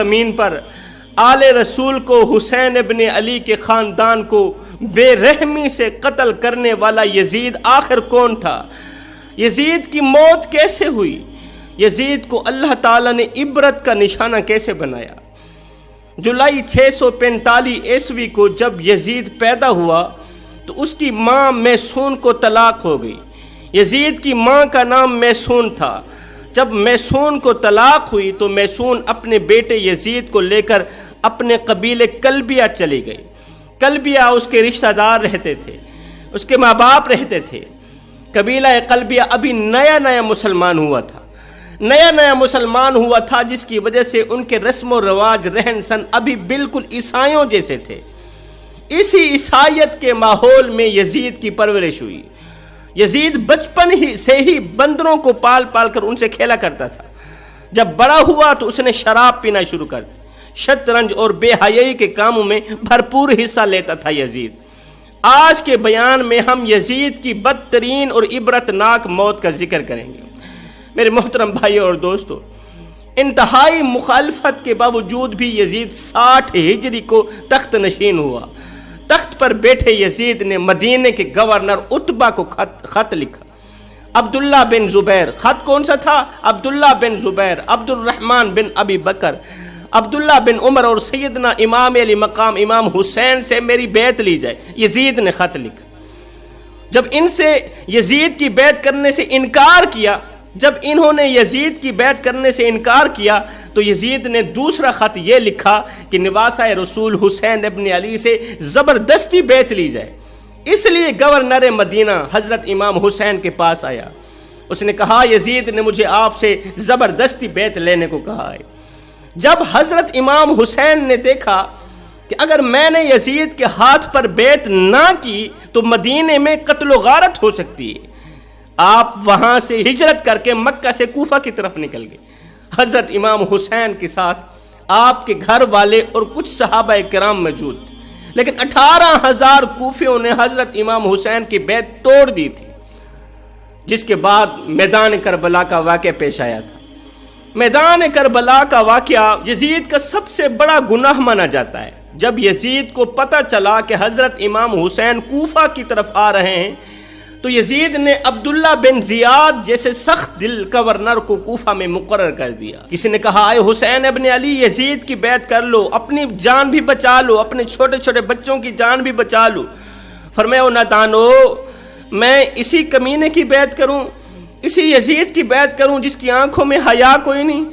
زمین پر آل رسول کو، حسین ابن علی کے خاندان کو بے رحمی سے قتل کرنے والا یزید آخر کون تھا؟ یزید کی موت کیسے ہوئی؟ یزید کو اللہ تعالیٰ نے عبرت کا نشانہ کیسے بنایا؟ جولائی 645 عیسوی کو جب یزید پیدا ہوا تو اس کی ماں میسون کو طلاق ہو گئی۔ یزید کی ماں کا نام میسون تھا۔ جب میسون کو طلاق ہوئی تو میسون اپنے بیٹے یزید کو لے کر اپنے قبیلے کلبیہ چلی گئی۔ کلبیہ اس کے رشتہ دار رہتے تھے، اس کے ماں باپ رہتے تھے۔ قبیلہ کلبیہ ابھی نیا مسلمان ہوا تھا، جس کی وجہ سے ان کے رسم و رواج، رہن سہن ابھی بالکل عیسائیوں جیسے تھے۔ اسی عیسائیت کے ماحول میں یزید کی پرورش ہوئی۔ یزید بچپن سے ہی بندروں کو پال کر ان سے کھیلا کرتا تھا۔ جب بڑا ہوا تو اس نے شراب پینا شروع کر دی۔ شطرنج اور بے حیائی کے کاموں میں بھرپور حصہ لیتا تھا یزید۔ آج کے بیان میں ہم یزید کی بدترین اور عبرتناک موت کا ذکر کریں گے۔ میرے محترم بھائیوں اور دوستو، انتہائی مخالفت کے باوجود بھی یزید 60 ہجری کو تخت نشین ہوا۔ تخت پر بیٹھے یزید نے مدینے کے گورنر عتبہ کو خط لکھا۔ عبداللہ بن زبیر، خط کون سا تھا؟ عبداللہ بن زبیر، عبد الرحمن بن ابی بکر، عبداللہ بن عمر اور سیدنا امام علی مقام امام حسین سے میری بیعت لی جائے۔ یزید نے خط لکھا۔ جب ان سے یزید کی بیعت کرنے سے انکار کیا، جب انہوں نے یزید کی بیعت کرنے سے انکار کیا تو یزید نے دوسرا خط یہ لکھا کہ نواسہ رسول حسین ابن علی سے زبردستی بیعت لی جائے۔ اس لیے گورنر مدینہ حضرت امام حسین کے پاس آیا۔ اس نے کہا یزید نے مجھے آپ سے زبردستی بیعت لینے کو کہا ہے۔ جب حضرت امام حسین نے دیکھا کہ اگر میں نے یزید کے ہاتھ پر بیعت نہ کی تو مدینے میں قتل و غارت ہو سکتی ہے، آپ وہاں سے ہجرت کر کے مکہ سے کوفہ کی طرف نکل گئے۔ حضرت امام حسین کے ساتھ آپ کے گھر والے اور کچھ صحابہ کرام موجود تھے، لیکن 18,000 کوفیوں نے حضرت امام حسین کی بیعت توڑ دی تھی، جس کے بعد میدان کربلا کا واقعہ پیش آیا تھا۔ میدان کربلا کا واقعہ یزید کا سب سے بڑا گناہ مانا جاتا ہے۔ جب یزید کو پتہ چلا کہ حضرت امام حسین کوفہ کی طرف آ رہے ہیں تو یزید نے عبداللہ بن زیاد جیسے سخت دل گورنر کو کوفہ میں مقرر کر دیا۔ کسی نے کہا اے حسین ابن علی، یزید کی بیعت کر لو، اپنی جان بھی بچا لو، اپنے چھوٹے چھوٹے بچوں کی جان بھی بچا لو۔ فرمایا او نادانو، میں اسی کمینے کی بیعت کروں، اسی یزید کی بیعت کروں جس کی آنکھوں میں حیا کوئی نہیں،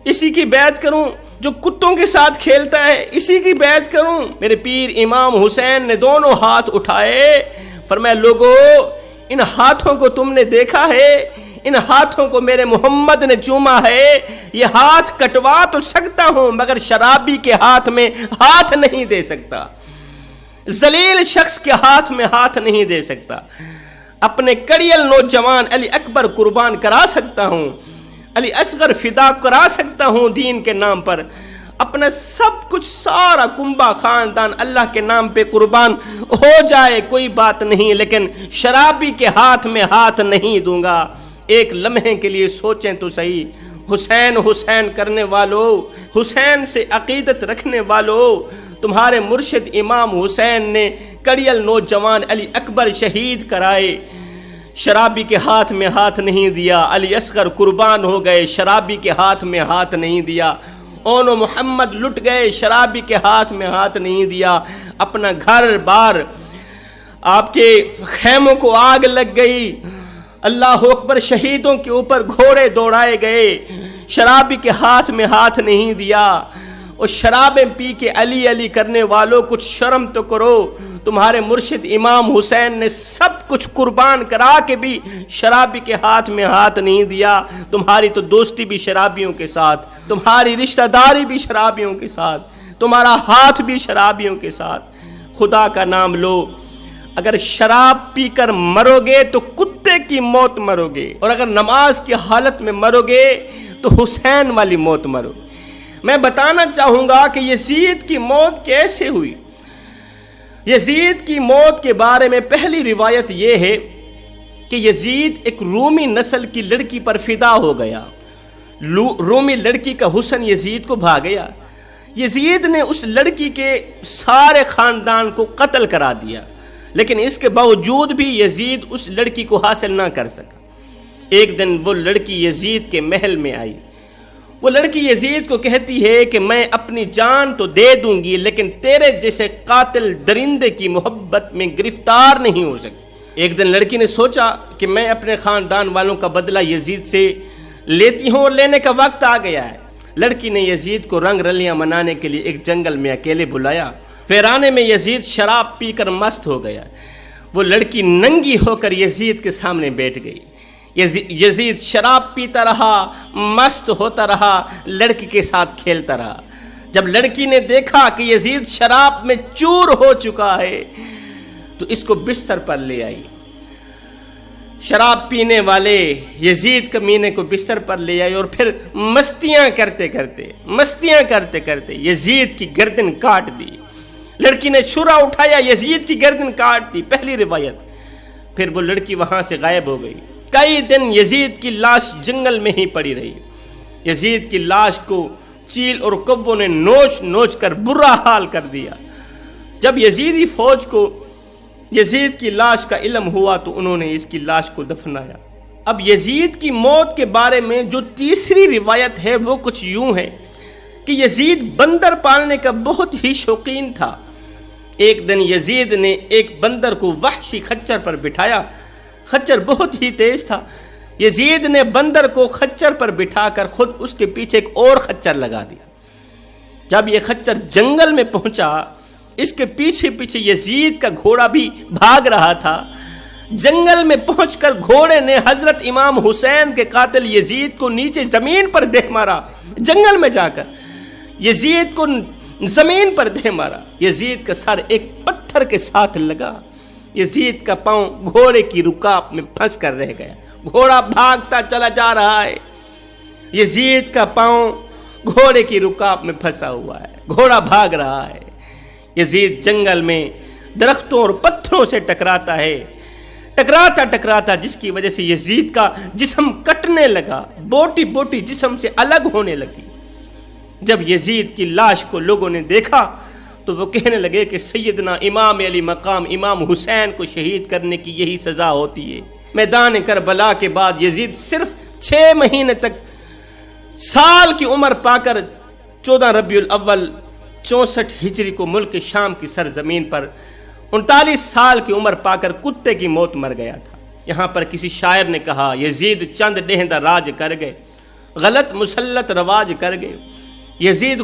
اسی کی بیعت کروں جو کتوں کے ساتھ کھیلتا ہے، اسی کی بیعت کروں؟ میرے پیر امام حسین نے دونوں ہاتھ اٹھائے، فرمایا لوگو، ان ہاتھوں کو تم نے دیکھا ہے؟ ان ہاتھوں کو میرے محمد نے چوما ہے۔ یہ ہاتھ کٹوا تو سکتا ہوں مگر شرابی کے ہاتھ میں ہاتھ نہیں دے سکتا، ذلیل شخص کے ہاتھ میں ہاتھ نہیں دے سکتا۔ اپنے کڑیل نوجوان علی اکبر قربان کرا سکتا ہوں، علی اصغر فدا کرا سکتا ہوں دین کے نام پر، اپنا سب کچھ سارا کنبہ خاندان اللہ کے نام پہ قربان ہو جائے کوئی بات نہیں، لیکن شرابی کے ہاتھ میں ہاتھ نہیں دوں گا۔ ایک لمحے کے لیے سوچیں تو صحیح، حسین حسین کرنے والو، حسین سے عقیدت رکھنے والو، تمہارے مرشد امام حسین نے کڑیل نوجوان علی اکبر شہید کرائے، شرابی کے ہاتھ میں ہاتھ نہیں دیا۔ علی اصغر قربان ہو گئے، شرابی کے ہاتھ میں ہاتھ نہیں دیا۔ اون و محمد لٹ گئے، شرابی کے ہاتھ میں ہاتھ نہیں دیا۔ اپنا گھر بار، آپ کے خیموں کو آگ لگ گئی، اللہ اکبر، شہیدوں کے اوپر گھوڑے دوڑائے گئے، شرابی کے ہاتھ میں ہاتھ نہیں دیا۔ اور شرابیں پی کے علی علی کرنے والوں کچھ شرم تو کرو، تمہارے مرشد امام حسین نے سب کچھ قربان کرا کے بھی شرابی کے ہاتھ میں ہاتھ نہیں دیا۔ تمہاری تو دوستی بھی شرابیوں کے ساتھ، تمہاری رشتہ داری بھی شرابیوں کے ساتھ، تمہارا ہاتھ بھی شرابیوں کے ساتھ۔ خدا کا نام لو، اگر شراب پی کر مرو گے تو کتے کی موت مرو گے، اور اگر نماز کی حالت میں مرو گے تو حسین والی موت مرو۔ میں بتانا چاہوں گا کہ یزید کی موت کیسے ہوئی۔ یزید کی موت کے بارے میں پہلی روایت یہ ہے کہ یزید ایک رومی نسل کی لڑکی پر فدا ہو گیا۔ رومی لڑکی کا حسن یزید کو بھا گیا۔ یزید نے اس لڑکی کے سارے خاندان کو قتل کرا دیا، لیکن اس کے باوجود بھی یزید اس لڑکی کو حاصل نہ کر سکا۔ ایک دن وہ لڑکی یزید کے محل میں آئی۔ وہ لڑکی یزید کو کہتی ہے کہ میں اپنی جان تو دے دوں گی، لیکن تیرے جیسے قاتل درندے کی محبت میں گرفتار نہیں ہو سکتی۔ ایک دن لڑکی نے سوچا کہ میں اپنے خاندان والوں کا بدلہ یزید سے لیتی ہوں، اور لینے کا وقت آ گیا ہے۔ لڑکی نے یزید کو رنگ رلیاں منانے کے لیے ایک جنگل میں اکیلے بلایا۔ ویرانے میں یزید شراب پی کر مست ہو گیا۔ وہ لڑکی ننگی ہو کر یزید کے سامنے بیٹھ گئی۔ یزید شراب پیتا رہا، مست ہوتا رہا، لڑکی کے ساتھ کھیلتا رہا۔ جب لڑکی نے دیکھا کہ یزید شراب میں چور ہو چکا ہے تو اس کو بستر پر لے آئی۔ شراب پینے والے یزید کمینے کو بستر پر لے آئے اور پھر مستیاں کرتے کرتے یزید کی گردن کاٹ دی۔ لڑکی نے چھرا اٹھایا، یزید کی گردن کاٹ دی، پہلی روایت۔ پھر وہ لڑکی وہاں سے غائب ہو گئی۔ کئی دن یزید کی لاش جنگل میں ہی پڑی رہی۔ یزید کی لاش کو چیل اور کبوں نے نوچ نوچ کر برا حال کر دیا۔ جب یزیدی فوج کو یزید کی لاش کا علم ہوا تو انہوں نے اس کی لاش کو دفنایا۔ اب یزید کی موت کے بارے میں جو تیسری روایت ہے وہ کچھ یوں ہے کہ یزید بندر پالنے کا بہت ہی شوقین تھا۔ ایک دن یزید نے ایک بندر کو وحشی خچر پر بٹھایا۔ خچر بہت ہی تیز تھا۔ یزید نے بندر کو خچر پر بٹھا کر خود اس کے پیچھے ایک اور خچر لگا دیا۔ جب یہ خچر جنگل میں پہنچا، اس کے پیچھے پیچھے یزید کا گھوڑا بھی بھاگ رہا تھا۔ جنگل میں پہنچ کر گھوڑے نے حضرت امام حسین کے قاتل یزید کو نیچے زمین پر دے مارا۔ جنگل میں جا کر یزید کو زمین پر دے مارا۔ یزید کا سر ایک پتھر کے ساتھ لگا۔ یزید کا پاؤں گھوڑے کی رکاب میں پھنس کر رہ گیا۔ گھوڑا بھاگتا چلا جا رہا ہے، یزید کا پاؤں گھوڑے کی رکاب میں پھنسا ہوا ہے، گھوڑا بھاگ رہا ہے۔ یزید جنگل میں درختوں اور پتھروں سے ٹکراتا ہے، ٹکراتا جس کی وجہ سے یزید کا جسم کٹنے لگا، بوٹی بوٹی جسم سے الگ ہونے لگی۔ جب یزید کی لاش کو لوگوں نے دیکھا تو وہ کہنے لگے کہ سیدنا امام علی مقام امام حسین کو شہید کرنے کی یہی سزا ہوتی ہے۔ میدان کربلا کے بعد یزید صرف 6 مہینے تک سال کی عمر پا کر 14 ربیع الاول 64 ہجری کو ملک شام کی سرزمین پر 39 سال کی عمر پا کر کتے کی موت مر گیا تھا۔ یہاں پر کسی شاعر نے کہا، یزید چند ڈہندہ راج کر گئے، غلط مسلط رواج کر گئے۔ یزید